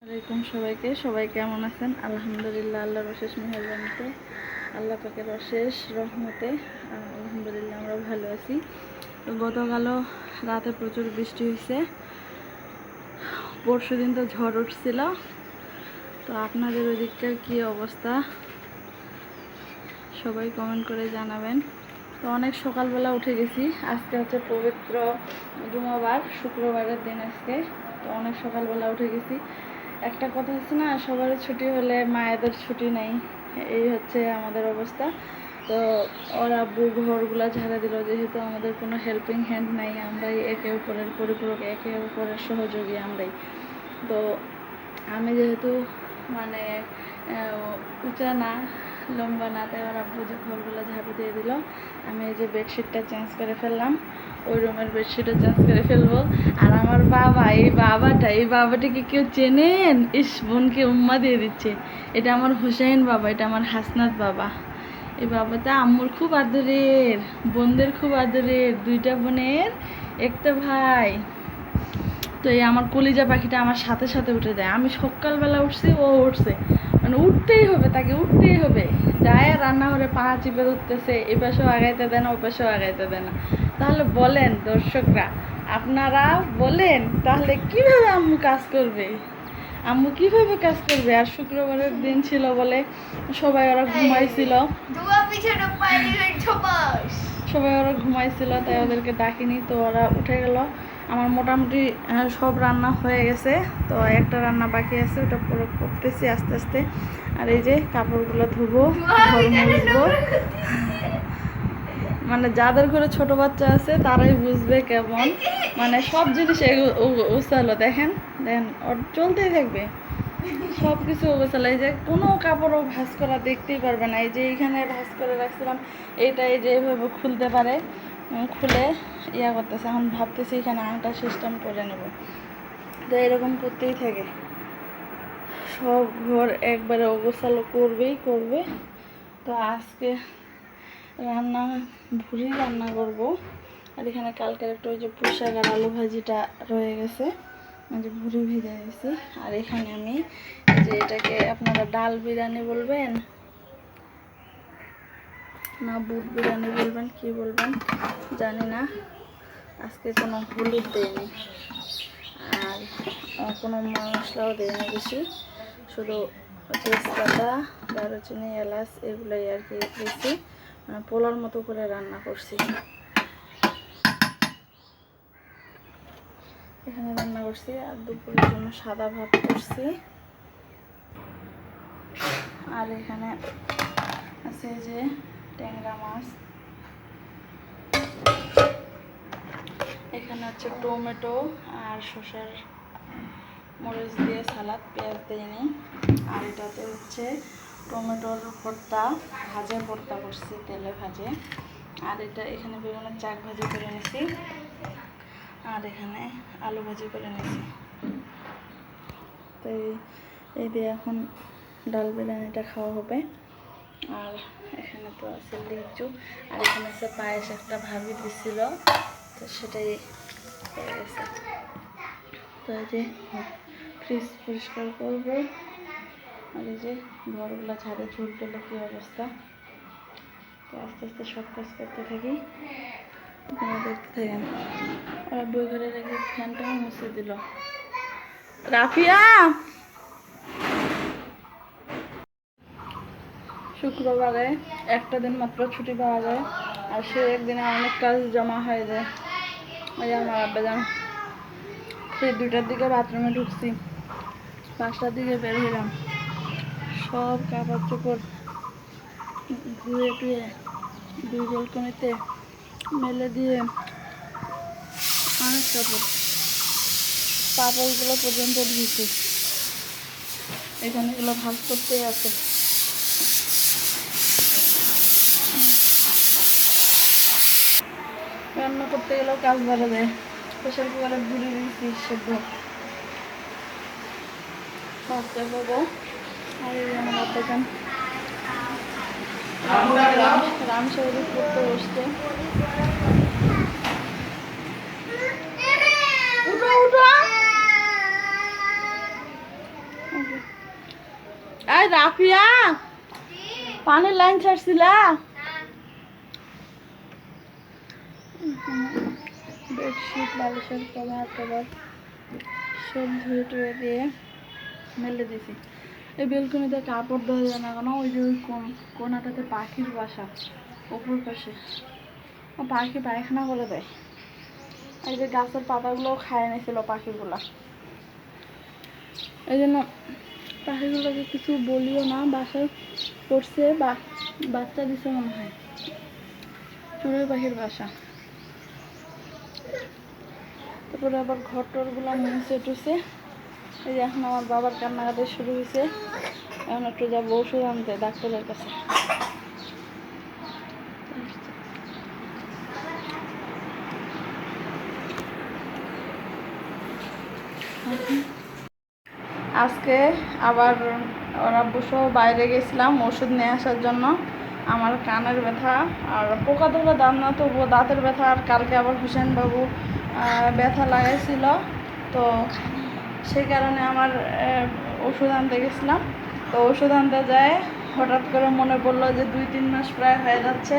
আসসালামাইকুম সবাইকে। সবাই কেমন আছেন? আলহামদুলিল্লাহ, আল্লাহর অশেষ মেহেরবানিতে, আল্লাহ পাকের অশেষ রহমতে আলহামদুলিল্লাহ আমরা ভালো আছি। তো গতকালও রাতে প্রচুর বৃষ্টি হয়েছে, পরশু দিন তো ঝড় উঠছিল। তো আপনাদের ওদিককার কী অবস্থা সবাই কমেন্ট করে জানাবেন। তো অনেক সকালবেলা উঠে গেছি, আজকে হচ্ছে পবিত্র জুমাবার, শুক্রবারের দিন আজকে। তো অনেক সকালবেলা উঠে গেছি। একটা কথা হচ্ছে না, সবার ছুটি হলে মায়েদের ছুটি নেই, এই হচ্ছে আমাদের অবস্থা। তো ওর আব্বু ঘরগুলা ঝাড়া দিল, যেহেতু আমাদের কোনো হেল্পিং হ্যান্ড নাই, আমরাই একে অপরের পরিপূরক, একে অপরের সহযোগী আমরাই। তো আমি যেহেতু মানে উঁচা না, লম্বা না, তাই ওর আব্বু যে ঘরগুলো ঝাড়ু দিয়ে দিল। আমি এই যে বেডশিটটা চেঞ্জ করে ফেললাম, ওই রুমের বেডশিটও চেঞ্জ করে ফেলবো। আর আমার বাবা, এই বাবাটাকে কেউ চেনেন? ইস, বোনকে উম্মা দিয়ে দিচ্ছে। এটা আমার হোসেন বাবা, এটা আমার হাসনাত বাবা। এই বাবাটা আম্মুর খুব আদরের, বোনদের খুব আদরের, দুইটা বোনের একটা ভাই। তো এই আমার কলিজা পাখিটা আমার সাথে সাথে উঠে যায়। আমি সকালবেলা উঠছি, ও উঠছে, মানে উঠতেই হবে, তাকে উঠতেই হবে। যায় রান্নাঘরে পা চিপে উঠতেছে, এ পাশেও আগাইতে দেয় না, ও পাশেও আগাইতে দেয় না। তাহলে বলেন দর্শকরা, আপনারা বলেন তাহলে কিভাবে আম্মু কাজ করবে? আম্মু কিভাবে কাজ করবে? আর শুক্রবারের দিন ছিল বলে সবাই ওরা ঘুমাইছিল, তাই ওদেরকে ডাকিনি। তো ওরা উঠে গেল। আমার মোটামুটি সব রান্না হয়ে গেছে, তো একটা রান্না বাকি আছে, ওটা পুরো করতেছি আস্তে আস্তে। আর এই যে কাপড়গুলো ধুবো, ঘর মুছবো। মানে যাদের ঘরে ছোট বাচ্চা আছে তারাই বুঝবে কেমন, মানে সব জিনিস উছালো। দেখেন দেখেন, ওর চলতেই থাকবে সব কিছু গোছালো। এই যে কোনো কাপড়ও ভাঁজ করা দেখতেই পারবে না। এই যে এইখানে ভাঁজ করে রাখছিলাম, এইটা এই যে এইভাবে খুলতে পারে, খুলে ইয়া করতেছে। এখন ভাবতেছি এখানে আংটা সিস্টেম করে নেব। তো এরকম করতেই থাকে, সব ঘর একবারে অগোছালো করবেই করবে। তো আজকে রান্না ভুড়ি রান্না করব। আর এখানে কালকের একটা ওই যে পুঁই শাক আর আলু ভাজিটা রয়ে গেছে, যে ভুড়ি ভেজে দিয়েছি। আর এখানে আমি যে এটাকে আপনারা ডাল বিরিয়ানি বলবেন না বুট বিরিয়ানি বলবেন, কি বলবেন জানি না। আজকে কোনো হলুদ দেয়নি আর কোনো মশলাও দেয়নি বেশি, শুধু তেজপাতা, দারুচিনি, এলাচ এগুলোই আর কি দিয়েছি। মানে পোলার মতো করে রান্না করছি। এখানে রান্না করছি। আর দুপুরের জন্য সাদা ভাত করছি। আর এখানে আছে যে ট্যাংরা মাছ, এখানে হচ্ছে টমেটো আর শসার মরিচ দিয়ে সালাদ, পেঁয়াজ দিইনি। আর এটাতে হচ্ছে টমেটোর ভর্তা, ভাজে ভর্তা করছি, তেলে ভাজে। আর এটা এখানে বেগুনের চাক ভাজি করে নিছি। আর এখানে আলু ভাজি করে নিয়েছি। তো এই দিয়ে এখন ডাল বিরিয়ানিটা খাওয়া হবে। আর এখানে তো আছে লিচু, আর এখানে আছে পায়েস, একটা ভাবি দিছিল, তো সেটাই হয়ে গেছে। তো এই যে ফ্রিজ পরিষ্কার করবো। আর এই যে ঘরগুলো ছাদে ঝুল পেলে কী অবস্থা। তো আস্তে আস্তে সব কাজ করতে থাকি, আপনারা দেখতে থাকেন। আর বই ঘরে রেখে ফ্যানটাও মুছে দিল। রাফিয়া, শুক্রবারে একটা দিন মাত্র ছুটি পাওয়া যায়, আর সে একদিনে অনেক কাজ জমা হয়ে যায়। ওই আমার আব্বা যান, সেই 2টার দিকে বাথরুমে ঢুকছি, 5টার দিকে বের হইলাম, সব কাপড় চোপড় ধুয়ে টুয়ে 2 বেলকনিতে মেলে দিয়ে অনেক পাপড়গুলো পর্যন্ত ধুয়েছি। এখানে এগুলো ভাগ করতেই আছে। রান্না করতে গেলেও কাজ বাড়ে যায়। প্রেশার কুকারে ভুলে দিয়েছি সেদ্ধ ভাজতে পাবো। আর এই আমার আব্বাজান রাম শরীর করতে বসতে। উঠো উঠো, এই রাফিয়া, পানির লাইন ছাড়ছিলা? বেডশিট, বালিশের কভার টভার সব ধুয়ে টুয়ে দিয়ে মেলে দিছি। এই বেলকনিতে কাপড় দেওয়া যায় না কেন? ওই যে ওই কোনাটাতে পাখির বাসা, ওপর পাশে পাখি পায়খানা করে দেয়। এই যে গাছের পাতাগুলোও খায় নিয়েছিল পাখিগুলা, এই জন্য পাখিগুলোকে কিছু বলিও না। বাসায় পড়ছে বা বাচ্চা দিছে মনে হয়, চড়ুই পাখির বাসা। তারপরে আবার ঘর টরগুলো মুছে টুছে। এই যে এখন আমার বাবার কান্নাকাটি শুরু হয়েছে। এখন একটু যাবো ওষুধ আনতে ডাক্তারের কাছে। আজকে আবার ওরা বসেও বাইরে গেছিলাম ওষুধ নিয়ে আসার জন্য। আমার কানের ব্যথা আর পোকা ধরে দাঁত না, তবুও দাঁতের ব্যথা। আর কালকে আবার হুসেনবাবু ব্যথা লাগাইছিল, তো সেই কারণে আমার ওষুধ আনতে গেছিলাম। তো ওষুধ আনতে যায় হঠাৎ করে মনে পড়লো যে 2-3 মাস প্রায় হয়ে যাচ্ছে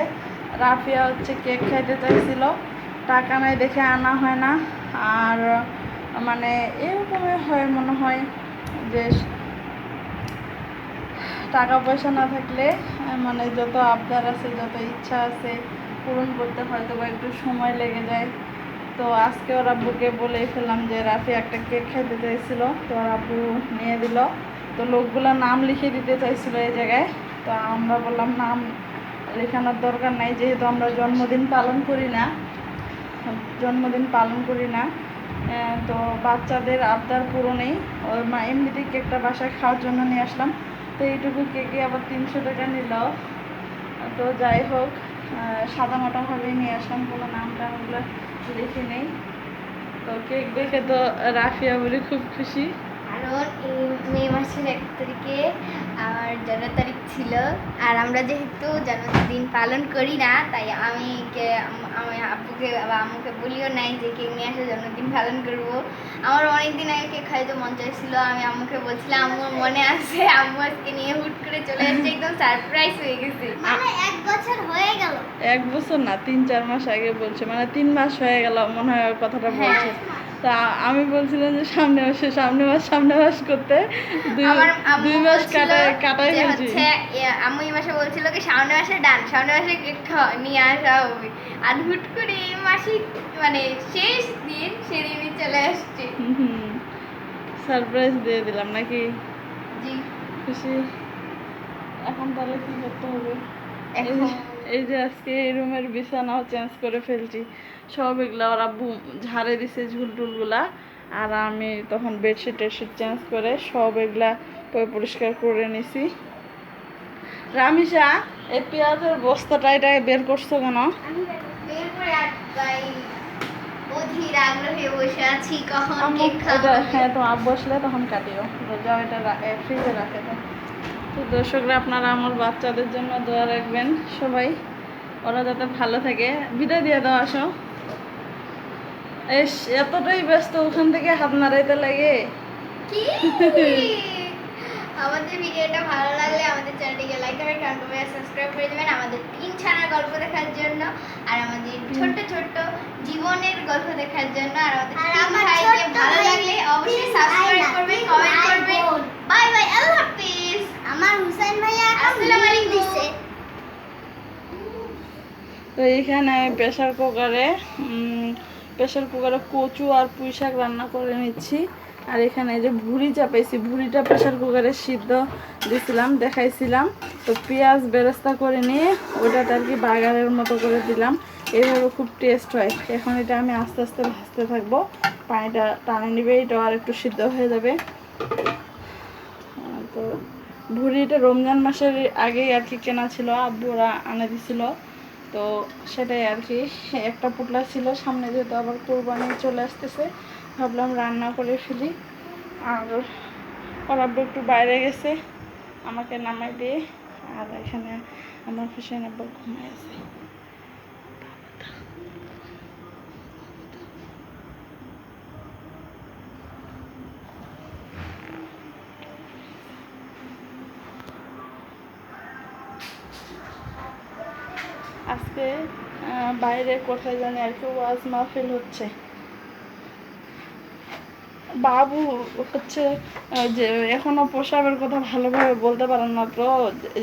রাফিয়া হচ্ছে কেক খাইতে চাইছিল, টাকা নাই দেখে আনা হয় না। আর মানে এরকমই হয় মনে হয় যে টাকা পয়সা না থাকলে মানে যত আবদার আছে, যত ইচ্ছা আছে পূরণ করতে হয়তো বা একটু সময় লেগে যায়। তো আজকে ওর আব্বুকে বলেই ফেললাম যে রাফি একটা কেক খাইতে চাইছিল, তো ওর আব্বু নিয়ে দিল। তো লোকগুলো নাম লিখে দিতে চাইছিল এই জায়গায়, তো আমরা বললাম নাম লেখানোর দরকার নাই, যেহেতু আমরা জন্মদিন পালন করি না। তো বাচ্চাদের আবদার পূরণেই ওর মা এমনিতেই কেকটা বাসায় খাওয়ার জন্য নিয়ে আসলাম। তো এইটুকু কেকে আবার 300 টাকা নিল। তো যাই হোক, সাদামাটাভাবেই নিয়ে আসলাম, কোনো নাম টামগুলো লিখে নেই। তো কেক দেখে তো রাফিয়া বলে খুব খুশি, কারণ এই মে মাসের 1 তারিখে আমার জন্ম তারিখ ছিল। আর আমরা যেহেতু জন্মদিন পালন করি না, তাই আমি আব্বুকে বা আম্মুকে বলিও নাই যে কেক নিয়ে আসে জন্মদিন পালন করবো। আমার অনেকদিন আগে কেক খাইতে মন চাইছিল। আমি আম্মুকে বলছিলাম, আম্মুর মনে আছে। আম্মু আজকে নিয়ে হুট করে চলে আসছে, একদম সারপ্রাইজ হয়ে গেছে। মানে 1 বছর হয়ে গেল। 1 বছর না 3-4 মাস আগে বলছে, মানে 3 মাস হয়ে গেল মনে হয় কথাটা বলছে। তা আমি বলছিলাম যে সামনে মাস করতে 2 মাস কাটাই ফেলছি। আম্মু এই মাসে বলছিল কি সামনে মাসে সামনে মাসে কেক নিয়ে আসা হবে। আর হুট করে এই মাসে মানে শেষ দিন সেদিনই চলে আসছে। সারপ্রাইজ দিয়ে দিলাম নাকি? জি খুশি। এখন তাহলে কি করতে হবে? এখন এই যে আজকে এই রুমের বিছানাও চেঞ্জ করে ফেলছি, সব এগুলা ওরা ঝাড়ে দিছে ঝুলটুলগুলা। আর আমি তখন বেডশিট টেডশিট চেঞ্জ করে সব এগুলা পরিষ্কার করে নিছি। রামিসা, এই পেঁয়াজের বস্তাটা এটা বের করছো কেন? আমি বের করে অধীর আগ্রহে বসে আছি কখন কেক খাবো। হ্যাঁ, তো আব্বু আসলে তখন কাটিও। যাও এটা ফ্রিজে রাখে দাও। তো দর্শকরা, আপনারা আমার বাচ্চাদের জন্য দোয়া রাখবেন সবাই, ওরা যাতে ভালো থাকে। বিদায় দিয়ে দাও, আসো। এতটাই ব্যস্ত, ওখান থেকে হাত নাড়াইতে লাগে। কি আমাদের ভিডিওটা ভালো লাগলে আমাদের চ্যানেলটিকে লাইক করবেন, কমেন্ট করবেন, সাবস্ক্রাইব করে দেবেন আমাদের 3 ছানার গল্প দেখার জন্য, আর আমাদের ছোট ছোট জীবনের গল্প দেখার জন্য। আর আমাদের ভাইকে ভালো লাগলে অবশ্যই সাবস্ক্রাইব করবেন, কমেন্ট করবেন। বাই বাই, আল্লাহ হাফেজ। আমার হুসাইন ভাইয়া আসসালামু আলাইকুম। তো এইখানে প্রেসার কুকারে কচু আর পুঁই শাক রান্না করে নিচ্ছি। আর এখানে যে ভুড়ি চাপাইছি, ভুড়িটা প্রেসার কুকারে সিদ্ধ দিছিলাম, দেখাইছিলাম। তো পেঁয়াজ বেরেস্তা করে নিয়ে ওটাতে আর কি বাগারের মতো করে দিলাম। এইভাবে খুব টেস্ট হয়। এখন এটা আমি আস্তে আস্তে ভাজতে থাকবো, পানিটা টানে নিবে, এটাও আর একটু সিদ্ধ হয়ে যাবে। তো ভুড়িটা রমজান মাসের আগেই আর কি কেনা ছিল, আব্বুরা আনে দিছিল। তো সেটাই আর কি, একটা পুটলা ছিল সামনে, যেহেতু আবার কোরবানি চলে আসতেছে, ভাবলাম রান্না করে ফেলি। আর ওর আব্বু একটু বাইরে গেছে আমাকে নামাই দিয়ে। আর এখানে আমার হুসেন আব্বু ঘুমায় আছে। আজকে বাইরে কোথায় জানি আর কি ওয়াজ মাহফিল হচ্ছে। বাবু হচ্ছে যে এখনো প্রসাবের কথা ভালোভাবে বলতে পারেন না, তো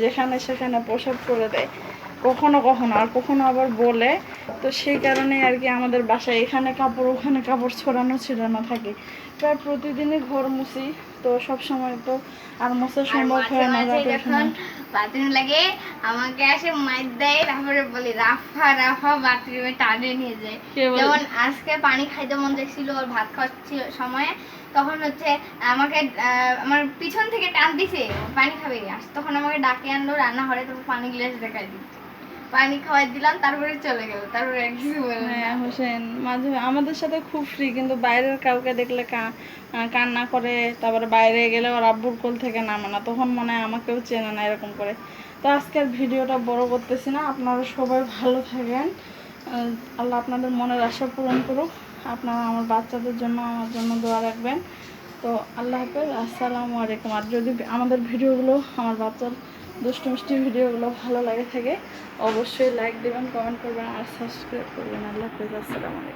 যেখানে সেখানে প্রসাব করে দেয় কখনো কখনো, আর কখনো আবার বলে। তো সেই কারণে আর কি আমাদের বাসায় এখানে কাপড় ওখানে কাপড় ছড়ানো থাকে। প্রায় প্রতিদিনই ঘর মুছি, তো সব সময় তো আর মোছা আর সম্ভব মাঝে হয় না মাঝে রাতের যখন সময়। বাথরুম লাগে আমাকে আসে মাইর দেয়, তারপরে বলি রাফা রাফা বাথরুমে টানে নিয়ে যায়। কে বলে? যেমন আজকে পানি খাইতে মন চাইছিল ওর ভাত খাওয়াচ্ছিল সময়ে, তখন হচ্ছে আমাকে আমার পিছন থেকে টান দিছে পানি খাবে, তখন আমাকে ডাকে আনলো রান্নাঘরে, তারপর পানি গ্লাস দেখাই দিই, পানি খাওয়াই দিলাম, তারপরে চলে গেল, তারপরে আর কিছু বললো না। হ্যাঁ হোসেন মাঝে আমাদের সাথে খুব ফ্রি, কিন্তু বাইরের কাউকে দেখলে কান্না করে, তারপরে বাইরে গেলে ওর আব্বুর কোল থেকে নামে না, তখন মনে হয় আমাকেও চেনে না এরকম করে। তো আজকের ভিডিওটা বড় করতেছি না, আপনারা সবাই ভালো থাকেন, আল্লাহ আপনাদের মনের আশা পূরণ করুক। আপনারা আমার বাচ্চাদের জন্য আমার জন্য দোয়া রাখবেন। তো আল্লাহ হাফেজ, আসসালামু আলাইকুম। আর যদি আমাদের ভিডিওগুলো, আমার বাচ্চার দুষ্টু মিষ্টি ভিডিওগুলো ভালো লাগে থাকে, অবশ্যই লাইক দেবেন, কমেন্ট করবেন আর সাবস্ক্রাইব করবেন। আল্লাহ হাফেজ, আসসালামু আলাইকুম।